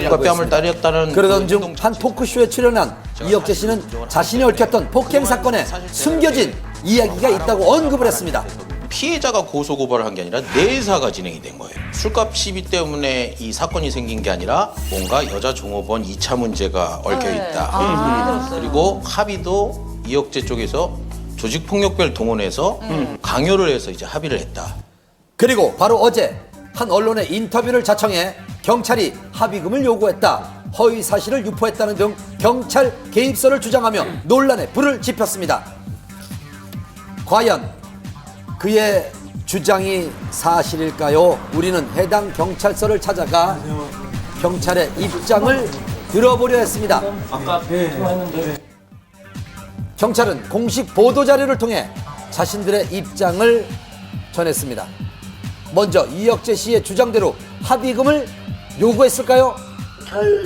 뺨을 때렸다는 그러던 중 한 토크쇼에 출연한 이혁재 씨는 자신이 얽혔던 폭행 사건에 숨겨진 이야기가 있다고 언급을 했습니다. 피해자가 고소고발을 한 게 아니라 내사가 진행이 된 거예요. 술값 시비 때문에 이 사건이 생긴 게 아니라 뭔가 여자 종업원 2차 문제가 얽혀 있다. 그리고 합의도 이혁재 쪽에서 조직폭력배를 동원해서 강요를 해서 이제 합의를 했다. 그리고 바로 어제 한 언론의 인터뷰를 자청해 경찰이 합의금을 요구했다, 허위 사실을 유포했다는 등 경찰 개입설을 주장하며 논란에 불을 지폈습니다. 과연 그의 주장이 사실일까요? 우리는 해당 경찰서를 찾아가 경찰의 입장을 들어보려 했습니다. 경찰은 공식 보도자료를 통해 자신들의 입장을 전했습니다. 먼저 이혁재 씨의 주장대로 합의금을 요구했을까요? 경찰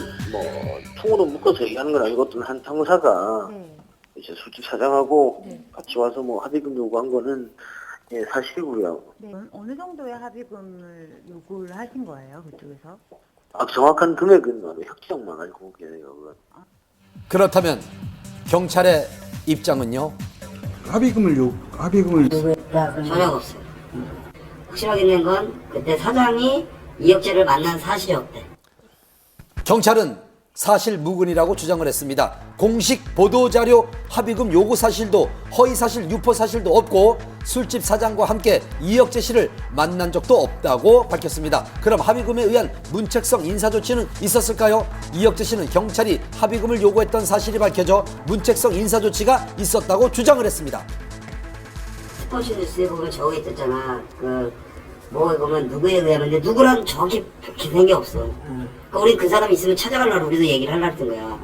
통으로 묶어서 얘기하는 건 아니고 어떤 한 상사가 이제 술집 사장하고 같이 와서 합의금 요구한 거는 사실이고요. 네. 어느 정도의 합의금을 요구를 하신 거예요, 그쪽에서? 정확한 금액은 혁정만 알고 계세요. 그렇다면 경찰의 입장은요? 합의금을 전혀 없어요. 확실하게 된 건 그때 사장이 이혁재를 만난 사실이 없대. 경찰은 사실 무근이라고 주장을 했습니다. 공식 보도자료 합의금 요구 사실도 허위 사실 유포 사실도 없고 술집 사장과 함께 이혁재 씨를 만난 적도 없다고 밝혔습니다. 그럼 합의금에 의한 문책성 인사조치는 있었을까요? 이혁재 씨는 경찰이 합의금을 요구했던 사실이 밝혀져 문책성 인사조치가 있었다고 주장을 했습니다. 스포츠 뉴스에 보면 적어 있었잖아. 뭐에 보면 누구에 의하면 근데 누구랑 정확히 밝힌 게 없어. 그러니까 우리 그 사람 있으면 찾아가려고 우리도 얘기를 하려고 했던 거야.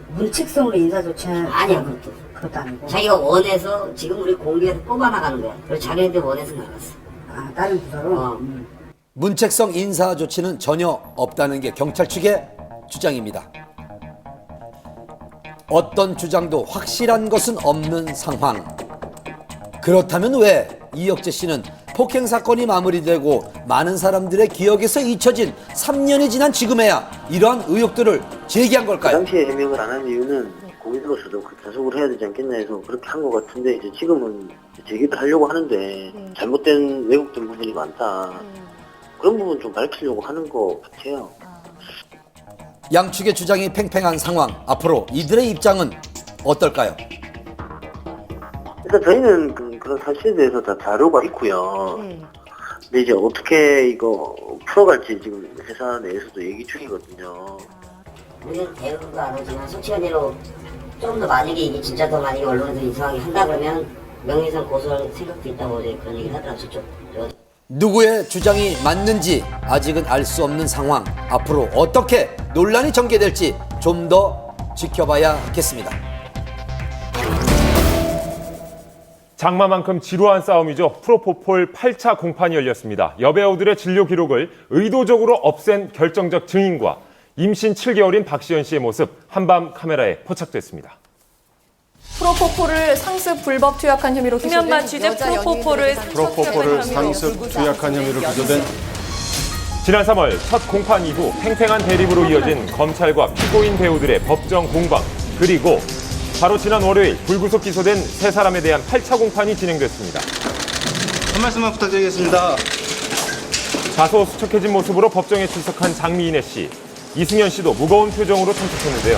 문책성으로 인사조치는 아니야, 그것도 아니고. 자기가 원해서 지금 우리 공개해서 뽑아나가는 거야. 그래서 자기한테 원해서 나갔어. 다른 부서로? 문책성 인사 조치는 전혀 없다는 게 경찰 측의 주장입니다. 어떤 주장도 확실한 것은 없는 상황. 그렇다면 왜 이혁재 씨는 폭행 사건이 마무리되고 많은 사람들의 기억에서 잊혀진 3년이 지난 지금에야 이러한 의혹들을 제기한 그 걸까요? 당시에 해명을 안 한 이유는 공익으로서도 자석을 해야 되지 않겠나 해서 그렇게 한 것 같은데 이제 지금은 제기를 하려고 하는데 잘못된 왜곡된 부분이 많다. 그런 부분 좀 밝히려고 하는 것 같아요. 양측의 주장이 팽팽한 상황. 앞으로 이들의 입장은 어떨까요? 일단 저희는 그런 사실에 대해서 다 자료가 있고요. 근데 이제 어떻게 이거 풀어갈지 지금 회사 내에서도 얘기 중이거든요. 우리는 대응도 안 하지만 솔직한 대로 좀 더 만약에 이게 진짜 더 만약에 언론에서 이상하게 한다 그러면 명예훼손 고소할 생각도 있다고 어제 그런 얘기를 하더라고요. 저쪽. 누구의 주장이 맞는지 아직은 알 수 없는 상황. 앞으로 어떻게 논란이 전개될지 좀 더 지켜봐야겠습니다. 장마만큼 지루한 싸움이죠. 프로포폴 8차 공판이 열렸습니다. 여배우들의 진료 기록을 의도적으로 없앤 결정적 증인과 임신 7개월인 박시연 씨의 모습 한밤 카메라에 포착됐습니다. 프로포폴을 상습 불법 투약한 혐의로 김현만 취재 프로포폴을 상습 투약한 혐의로 기소된 지난 3월 첫 공판 이후 팽팽한 대립으로 이어진 검찰과 피고인 배우들의 법정 공방. 그리고 바로 지난 월요일 불구속 기소된 세 사람에 대한 8차 공판이 진행됐습니다. 한 말씀만 부탁드리겠습니다. 다소 수척해진 모습으로 법정에 출석한 장미인혜 씨, 이승현 씨도 무거운 표정으로 참석했는데요.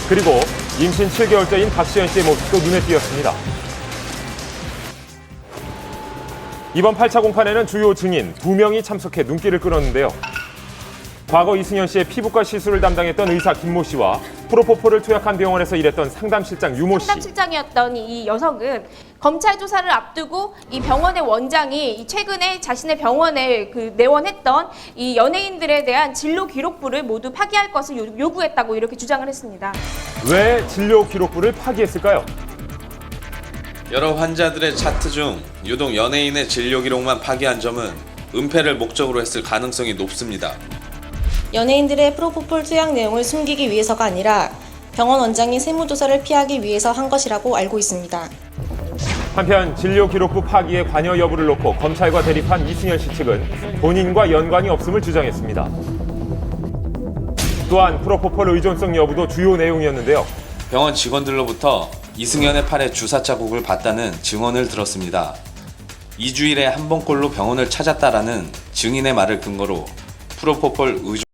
그리고 임신 7개월째인 박시연 씨의 모습도 눈에 띄었습니다. 이번 8차 공판에는 주요 증인 2명이 참석해 눈길을 끌었는데요. 과거 이승현 씨의 피부과 시술을 담당했던 의사 김모 씨와 프로포폴을 투약한 병원에서 일했던 상담실장 유모 씨. 상담실장이었던 이 여성은 검찰 조사를 앞두고 이 병원의 원장이 최근에 자신의 병원에 내원했던 이 연예인들에 대한 진료 기록부를 모두 파기할 것을 요구했다고 이렇게 주장을 했습니다. 왜 진료 기록부를 파기했을까요? 여러 환자들의 차트 중 유독 연예인의 진료 기록만 파기한 점은 은폐를 목적으로 했을 가능성이 높습니다. 연예인들의 프로포폴 투약 내용을 숨기기 위해서가 아니라 병원 원장이 세무조사를 피하기 위해서 한 것이라고 알고 있습니다. 한편 진료 기록부 파기의 관여 여부를 놓고 검찰과 대립한 이승현 씨 측은 본인과 연관이 없음을 주장했습니다. 또한 프로포폴 의존성 여부도 주요 내용이었는데요. 병원 직원들로부터 이승현의 팔에 주사 자국을 봤다는 증언을 들었습니다. 2주일에 한 번꼴로 병원을 찾았다라는 증인의 말을 근거로 프로포폴 의존